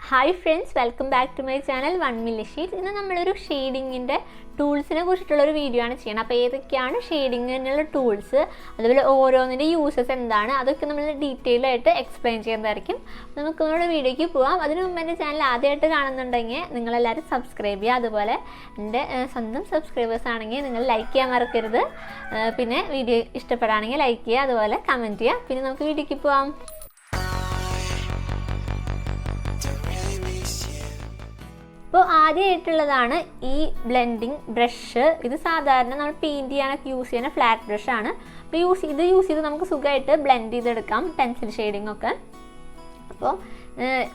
Hi friends, welcome back to my channel 1millionshades. ഇന്ന് നമ്മളൊരു ഷെയ്ഡിങ്ങിൻ്റെ ടൂൾസിനെ കുറിച്ചിട്ടുള്ളൊരു video ആണ് ചെയ്യുന്നത്. അപ്പോൾ ഏതൊക്കെയാണ് ഷെയ്ഡിങ്ങിനുള്ള ടൂൾസ്, അതുപോലെ ഓരോന്നിൻ്റെ യൂസസ് എന്താണ്, അതൊക്കെ നമ്മൾ ഡീറ്റെയിൽ ആയിട്ട് എക്സ്പ്ലെയിൻ ചെയ്യുന്നതായിരിക്കും. നമുക്ക് നമ്മുടെ വീഡിയോയ്ക്ക് പോകാം. അതിന് മുമ്പ് എൻ്റെ ചാനൽ ആദ്യമായിട്ട് കാണുന്നുണ്ടെങ്കിൽ നിങ്ങളെല്ലാവരും സബ്സ്ക്രൈബ് ചെയ്യുക. അതുപോലെ എൻ്റെ സ്വന്തം സബ്സ്ക്രൈബേഴ്സ് ആണെങ്കിൽ നിങ്ങൾ ലൈക്ക് ചെയ്യാൻ മറക്കരുത്. പിന്നെ വീഡിയോ ഇഷ്ടപ്പെടുകയാണെങ്കിൽ ലൈക്ക് ചെയ്യുക, അതുപോലെ കമൻറ്റ് ചെയ്യുക. പിന്നെ നമുക്ക് വീഡിയോയ്ക്ക് പോകാം. അപ്പോൾ ആദ്യമായിട്ടുള്ളതാണ് ഈ ബ്ലെൻഡിങ് ബ്രഷ്. ഇത് സാധാരണ നമ്മൾ പെയിൻറ്റ് ചെയ്യാനൊക്കെ യൂസ് ചെയ്യുന്ന ഫ്ലാറ്റ് ബ്രഷാണ്. അപ്പോൾ ഇത് യൂസ് ചെയ്ത് നമുക്ക് സുഖമായിട്ട് ബ്ലെൻഡ് ചെയ്തെടുക്കാം പെൻസിൽ ഷെയ്ഡിങ് ഒക്കെ. അപ്പോൾ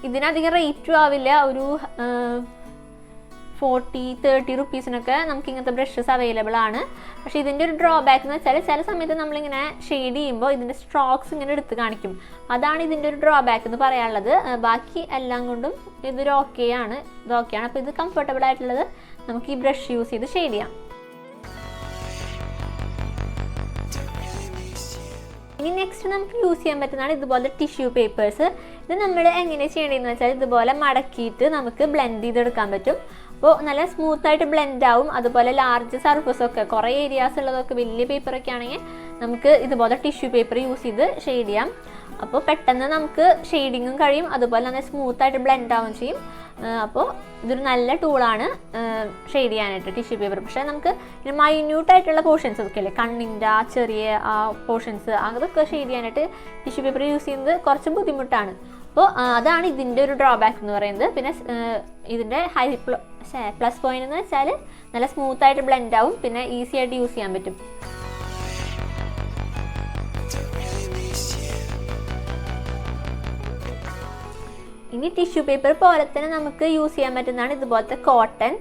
ഇതിനധികം റേറ്റും ആവില്ല. ഒരു 40-30 റുപ്പീസിനൊക്കെ നമുക്ക് ഇങ്ങനത്തെ ബ്രഷസ് അവൈലബിൾ ആണ്. പക്ഷേ ഇതിൻ്റെ ഒരു ഡ്രോബാക്ക് എന്ന് വെച്ചാൽ ചില സമയത്ത് നമ്മളിങ്ങനെ ഷെയ്ഡ് ചെയ്യുമ്പോൾ ഇതിൻ്റെ സ്ട്രോക്സ് ഇങ്ങനെ എടുത്ത് കാണിക്കും. അതാണ് ഇതിൻ്റെ ഒരു ഡ്രോബാക്ക് എന്ന് പറയാനുള്ളത്. ബാക്കി എല്ലാം കൊണ്ടും ഇതൊരു ഓക്കെയാണ്. അപ്പോൾ ഇത് കംഫർട്ടബിൾ ആയിട്ടുള്ളത് നമുക്ക് ഈ ബ്രഷ് യൂസ് ചെയ്ത് ഷെയ്ഡ് ചെയ്യാം. ഇനി നെക്സ്റ്റ് നമുക്ക് യൂസ് ചെയ്യാൻ പറ്റുന്നതാണ് ഇതുപോലെ ടിഷ്യൂ പേപ്പേഴ്സ്. ഇത് നമ്മൾ എങ്ങനെ ചെയ്യേണ്ടതെന്ന് വെച്ചാൽ ഇതുപോലെ മടക്കിയിട്ട് നമുക്ക് ബ്ലെൻഡ് ചെയ്തെടുക്കാൻ പറ്റും. അപ്പോൾ നല്ല സ്മൂത്തായിട്ട് ബ്ലെൻഡ് ആവും. അതുപോലെ ലാർജ് സർഫസൊക്കെ കുറേ ഏരിയാസ് ഉള്ളതൊക്കെ വലിയ പേപ്പറൊക്കെ ആണെങ്കിൽ നമുക്ക് ഇതുപോലെ ടിഷ്യൂ പേപ്പർ യൂസ് ചെയ്ത് ഷെയ്ഡ് ചെയ്യാം. അപ്പോൾ പെട്ടെന്ന് നമുക്ക് ഷെയ്ഡിങ്ങും കഴിയും, അതുപോലെ നല്ല സ്മൂത്തായിട്ട് ബ്ലെൻഡ് ആവുകയും ചെയ്യും. അപ്പോൾ ഇതൊരു നല്ല ടൂളാണ് ഷെയ്ഡ് ചെയ്യാനായിട്ട് ടിഷ്യൂ പേപ്പർ. പക്ഷേ നമുക്ക് മൈന്യൂട്ടായിട്ടുള്ള പോർഷൻസ് ഒക്കെ അല്ലേ, കണ്ണിൻ്റെ ആ ചെറിയ ആ പോർഷൻസ്, അതൊക്കെ ഷെയ്ഡ് ചെയ്യാനായിട്ട് ടിഷ്യൂ പേപ്പർ യൂസ് ചെയ്യുന്നത് കുറച്ച് ബുദ്ധിമുട്ടാണ്. അപ്പോൾ അതാണ് ഇതിൻ്റെ ഒരു ഡ്രോബാക്ക് എന്ന് പറയുന്നത്. പിന്നെ ഇതിൻ്റെ പ്ലസ് പോയിന്റ് എന്ന് വെച്ചാൽ നല്ല സ്മൂത്തായിട്ട് ബ്ലെൻഡ് ആവും, പിന്നെ ഈസി ആയിട്ട് യൂസ് ചെയ്യാൻ പറ്റും. ഇനി ടിഷ്യൂ പേപ്പർ പോലെ തന്നെ നമുക്ക് യൂസ് ചെയ്യാൻ പറ്റുന്നതാണ് ഇതുപോലത്തെ കോട്ടൺ.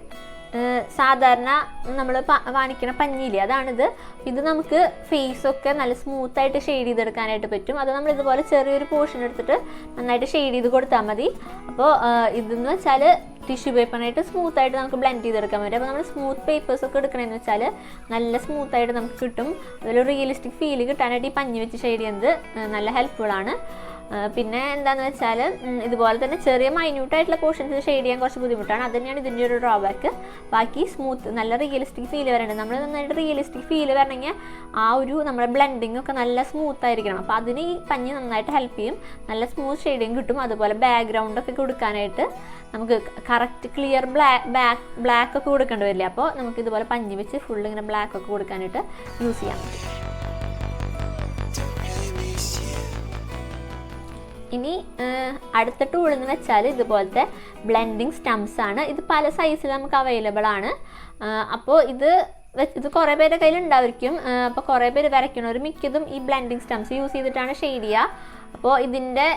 സാധാരണ നമ്മൾ വാങ്ങിക്കുന്ന പഞ്ഞിയില്ലേ, അതാണിത്. ഇത് നമുക്ക് ഫേസൊക്കെ നല്ല സ്മൂത്തായിട്ട് ഷെയ്ഡ് ചെയ്തെടുക്കാനായിട്ട് പറ്റും. അത് നമ്മൾ ഇതുപോലെ ചെറിയൊരു പോർഷൻ എടുത്തിട്ട് നന്നായിട്ട് ഷെയ്ഡ് ചെയ്ത് കൊടുത്താൽ മതി. അപ്പോൾ ഇതെന്ന് വെച്ചാൽ ടിഷ്യൂ പേപ്പറിനായിട്ട് സ്മൂത്തായിട്ട് നമുക്ക് ബ്ലെൻഡ് ചെയ്തെടുക്കാൻ പറ്റും. അപ്പോൾ നമ്മൾ സ്മൂത്ത് പേപ്പേഴ്സൊക്കെ എടുക്കണമെന്ന് വെച്ചാൽ നല്ല സ്മൂത്തായിട്ട് നമുക്ക് കിട്ടും. അതിലൊരു റിയലിസ്റ്റിക് ഫീൽ കിട്ടാനായിട്ട് ഈ പഞ്ഞി വെച്ച് ഷെയ്ഡ് ചെയ്യുന്നത് നല്ല ഹെൽപ്ഫുള്ളാണ്. പിന്നെ എന്താണെന്ന് വെച്ചാൽ ഇതുപോലെ തന്നെ ചെറിയ മൈന്യൂട്ടായിട്ടുള്ള പോർഷൻസ് ഷെയ്ഡ് ചെയ്യാൻ കുറച്ച് ബുദ്ധിമുട്ടാണ്. അത് തന്നെയാണ് ഇതിൻ്റെ ഒരു ഡ്രോബാക്ക്. ബാക്കി സ്മൂത്ത് നല്ല റിയലിസ്റ്റിക് ഫീൽ വരേണ്ടത്. നമ്മൾ നന്നായിട്ട് റിയലിസ്റ്റിക് ഫീൽ വരണമെങ്കിൽ ആ ഒരു നമ്മുടെ ബ്ലെൻഡിങ് ഒക്കെ നല്ല സ്മൂത്ത് ആയിരിക്കണം. അപ്പോൾ അതിന് ഈ പഞ്ഞി നന്നായിട്ട് ഹെൽപ്പ് ചെയ്യും. നല്ല സ്മൂത്ത് ഷെയ്ഡിങ് കിട്ടും. അതുപോലെ ബാക്ക്ഗ്രൗണ്ടൊക്കെ കൊടുക്കാനായിട്ട് നമുക്ക് കറക്റ്റ് ക്ലിയർ ബ്ലാക്ക് ഒക്കെ കൊടുക്കേണ്ടി വരില്ല. അപ്പോൾ നമുക്ക് ഇതുപോലെ പഞ്ഞി വെച്ച് ഫുൾ ഇങ്ങനെ ബ്ലാക്ക് ഒക്കെ കൊടുക്കാനായിട്ട് യൂസ് ചെയ്യാൻ പറ്റും. ഇനി അടുത്ത ടൂൾ എന്ന് വെച്ചാൽ ഇതുപോലത്തെ ബ്ലെൻഡിങ് സ്റ്റംസ് ആണ്. ഇത് പല സൈസിൽ നമുക്ക് അവൈലബിൾ ആണ്. അപ്പോൾ ഇത് കുറേ പേരുടെ കയ്യിൽ ഉണ്ടായിരിക്കും. അപ്പോൾ കുറേ പേര് വരയ്ക്കണവർ മിക്കതും ഈ ബ്ലെൻഡിങ് സ്റ്റംസ് യൂസ് ചെയ്തിട്ടാണ് ഷെയ്ഡ് ചെയ്യുക. അപ്പോൾ ഇതിൻ്റെ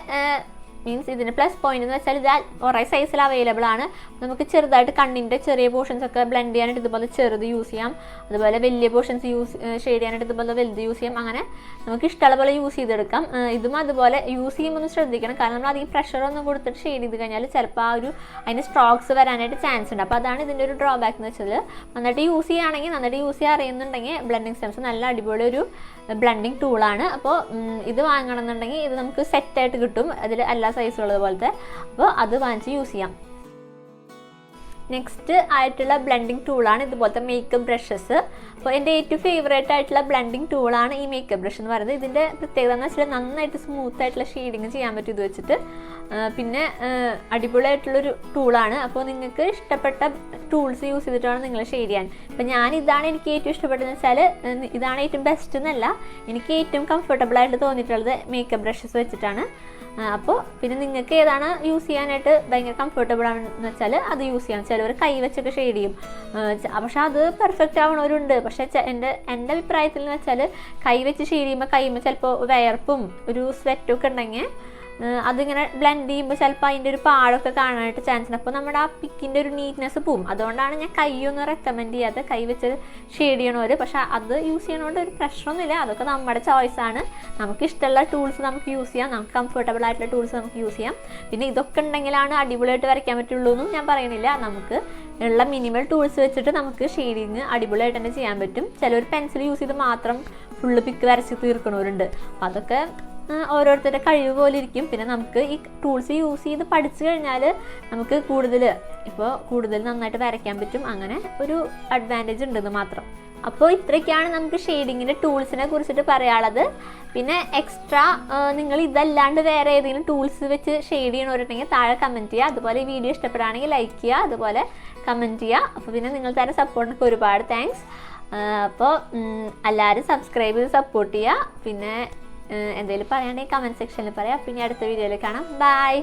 ഇതിൻ്റെ പ്ലസ് പോയിന്റ് എന്ന് വെച്ചാൽ ഇത് കുറേ സൈസിൽ അവൈലബിൾ ആണ്. നമുക്ക് ചെറുതായിട്ട് കണ്ണിൻ്റെ ചെറിയ പോർഷൻസ് ഒക്കെ ബ്ലെൻഡ് ചെയ്യാനായിട്ട് ഇതുപോലെ ചെറുത് യൂസ് ചെയ്യാം. അതുപോലെ വലിയ പോർഷൻസ് ഷെയ്ഡ് ചെയ്യാനായിട്ട് ഇതുപോലെ വലുത് യൂസ് ചെയ്യാം. അങ്ങനെ നമുക്ക് ഇഷ്ടമുള്ള പോലെ യൂസ് ചെയ്തെടുക്കാം. ഇതും അതുപോലെ യൂസ് ചെയ്യുമ്പോൾ ഒന്ന് ശ്രദ്ധിക്കണം. കാരണം നമ്മൾ അധികം പ്രഷറൊന്നും കൊടുത്തിട്ട് ഷെയ്ഡ് ചെയ്ത് കഴിഞ്ഞാൽ ചിലപ്പോൾ ആ ഒരു അതിൻ്റെ സ്ട്രോക്സ് വരാനായിട്ട് ചാൻസ് ഉണ്ട്. അപ്പോൾ അതാണ് ഇതിൻ്റെ ഒരു ഡ്രോബാക്ക് എന്ന് വെച്ചാൽ നന്നായിട്ട് യൂസ് ചെയ്യുകയാണെങ്കിൽ, നന്നായിട്ട് യൂസ് ചെയ്യാൻ അറിയുന്നുണ്ടെങ്കിൽ ബ്ലെൻഡിങ് സ്റ്റംസ് നല്ല അടിപൊളി ഒരു ബ്ലെൻഡിങ് ടൂളാണ്. അപ്പോൾ ഇത് വാങ്ങണമെന്നുണ്ടെങ്കിൽ ഇത് നമുക്ക് സെറ്റായിട്ട് കിട്ടും, അതിൽ എല്ലാ സൈസുള്ളത് പോലത്തെ. അപ്പോൾ അത് വാങ്ങിച്ച് യൂസ് ചെയ്യാം. നെക്സ്റ്റ് ആയിട്ടുള്ള ബ്ലെൻഡിങ് ടൂളാണ് ഇതുപോലത്തെ മേക്കപ്പ് ബ്രഷസ്. അപ്പോൾ എൻ്റെ ഏറ്റവും ഫേവറേറ്റ് ആയിട്ടുള്ള ബ്ലെൻഡിങ് ടൂളാണ് ഈ മേക്കപ്പ് ബ്രഷ് എന്ന് പറയുന്നത്. ഇതിൻ്റെ പ്രത്യേകത എന്ന് വെച്ചാൽ നന്നായിട്ട് സ്മൂത്തായിട്ടുള്ള ഷെയ്ഡിങ് ചെയ്യാൻ പറ്റും ഇത് വെച്ചിട്ട്. പിന്നെ അടിപൊളിയായിട്ടുള്ളൊരു ടൂളാണ്. അപ്പോൾ നിങ്ങൾക്ക് ഇഷ്ടപ്പെട്ട ടൂൾസ് യൂസ് ചെയ്തിട്ടാണ് നിങ്ങൾ ഷെയ്ഡ് ചെയ്യാൻ. അപ്പോൾ ഇതാണ് എനിക്ക് ഏറ്റവും ഇഷ്ടപ്പെട്ടതെന്ന് വെച്ചാൽ ഇതാണ് ഏറ്റവും ബെസ്റ്റ് എന്നല്ല, എനിക്ക് ഏറ്റവും കംഫർട്ടബിൾ ആയിട്ട് തോന്നിയിട്ടുള്ളത് മേക്കപ്പ് ബ്രഷസ് വെച്ചിട്ടാണ്. അപ്പോൾ പിന്നെ നിങ്ങൾക്ക് ഏതാണ് യൂസ് ചെയ്യാനായിട്ട് ഭയങ്കര കംഫർട്ടബിൾ ആണെന്ന് വെച്ചാൽ അത് യൂസ് ചെയ്യാം. ചിലവർ കൈ വെച്ചൊക്കെ ഷെയ്ഡ് ചെയ്യും, പക്ഷെ അത് പെർഫെക്റ്റ് ആവണവരുണ്ട്. പക്ഷേ എൻ്റെ അഭിപ്രായത്തിൽ എന്ന് വെച്ചാൽ കൈ വെച്ച് ഷെയ്ഡ് ചെയ്യുമ്പോൾ കൈമ ചിലപ്പോൾ വയർപ്പും ഒരു സ്വെറ്റും ഒക്കെ ഉണ്ടെങ്കിൽ അതിങ്ങനെ ബ്ലെൻഡ് ചെയ്യുമ്പോൾ ചിലപ്പോൾ അതിൻ്റെ ഒരു പാടൊക്കെ കാണാനായിട്ട് ചാൻസ് ഉണ്ട്. അപ്പോൾ നമ്മുടെ ആ പിക്കിൻ്റെ ഒരു നീറ്റ്നെസ് പോവും. അതുകൊണ്ടാണ് ഞാൻ കൈയൊന്നും റെക്കമെൻഡ് ചെയ്യാത്ത, കൈ വെച്ച് ഷെയ്ഡ് ചെയ്യണവർ. പക്ഷെ അത് യൂസ് ചെയ്യണോണ്ട് ഒരു പ്രശ്നമൊന്നുമില്ല. അതൊക്കെ നമ്മുടെ ചോയ്സാണ്. നമുക്ക് ഇഷ്ടമുള്ള ടൂൾസ് നമുക്ക് യൂസ് ചെയ്യാം, നമുക്ക് കംഫർട്ടബിൾ ആയിട്ടുള്ള ടൂൾസ് നമുക്ക് യൂസ് ചെയ്യാം. പിന്നെ ഇതൊക്കെ ഉണ്ടെങ്കിലാണ് അടിപൊളിയായിട്ട് വരയ്ക്കാൻ പറ്റുള്ളൂ എന്നും ഞാൻ പറയണില്ല. നമുക്ക് ഉള്ള മിനിമൽ ടൂൾസ് വെച്ചിട്ട് നമുക്ക് ഷെയ്ഡിങ് അടിപൊളിയായിട്ട് തന്നെ ചെയ്യാൻ പറ്റും. ചിലർ പെൻസിൽ യൂസ് ചെയ്ത് മാത്രം ഫുള്ള് പിക്ക് വരച്ച് തീർക്കണവരുണ്ട്. അപ്പോൾ അതൊക്കെ ഓരോരുത്തരുടെ കഴിവ് പോലെ ഇരിക്കും. പിന്നെ നമുക്ക് ഈ ടൂൾസ് യൂസ് ചെയ്ത് പഠിച്ചു കഴിഞ്ഞാൽ നമുക്ക് കൂടുതൽ നന്നായിട്ട് വരയ്ക്കാൻ പറ്റും. അങ്ങനെ ഒരു അഡ്വാൻറ്റേജ് ഉണ്ടെന്ന് മാത്രം. അപ്പോൾ ഇത്രയൊക്കെയാണ് നമുക്ക് ഷെയ്ഡിങ്ങിൻ്റെ ടൂൾസിനെ കുറിച്ചിട്ട് പറയാനുള്ളത്. പിന്നെ എക്സ്ട്രാ നിങ്ങൾ ഇതല്ലാണ്ട് വേറെ ഏതെങ്കിലും ടൂൾസ് വെച്ച് ഷെയ്ഡ് ചെയ്യണവരുണ്ടെങ്കിൽ താഴെ കമൻറ്റ് ചെയ്യുക. അതുപോലെ ഈ വീഡിയോ ഇഷ്ടപ്പെടുകയാണെങ്കിൽ ലൈക്ക് ചെയ്യുക, അതുപോലെ കമൻറ്റ് ചെയ്യുക. അപ്പോൾ പിന്നെ നിങ്ങൾ തരുന്ന സപ്പോർട്ടിനൊക്കെ ഒരുപാട് താങ്ക്സ്. അപ്പോൾ എല്ലാവരും സബ്സ്ക്രൈബ് ചെയ്ത് സപ്പോർട്ട് ചെയ്യുക. പിന്നെ എന്തെങ്കിലും പറയുകയാണെങ്കിൽ കമൻറ്റ് സെക്ഷനിൽ പറയാം. പിന്നെ അടുത്ത വീഡിയോയിൽ കാണാം. ബൈ.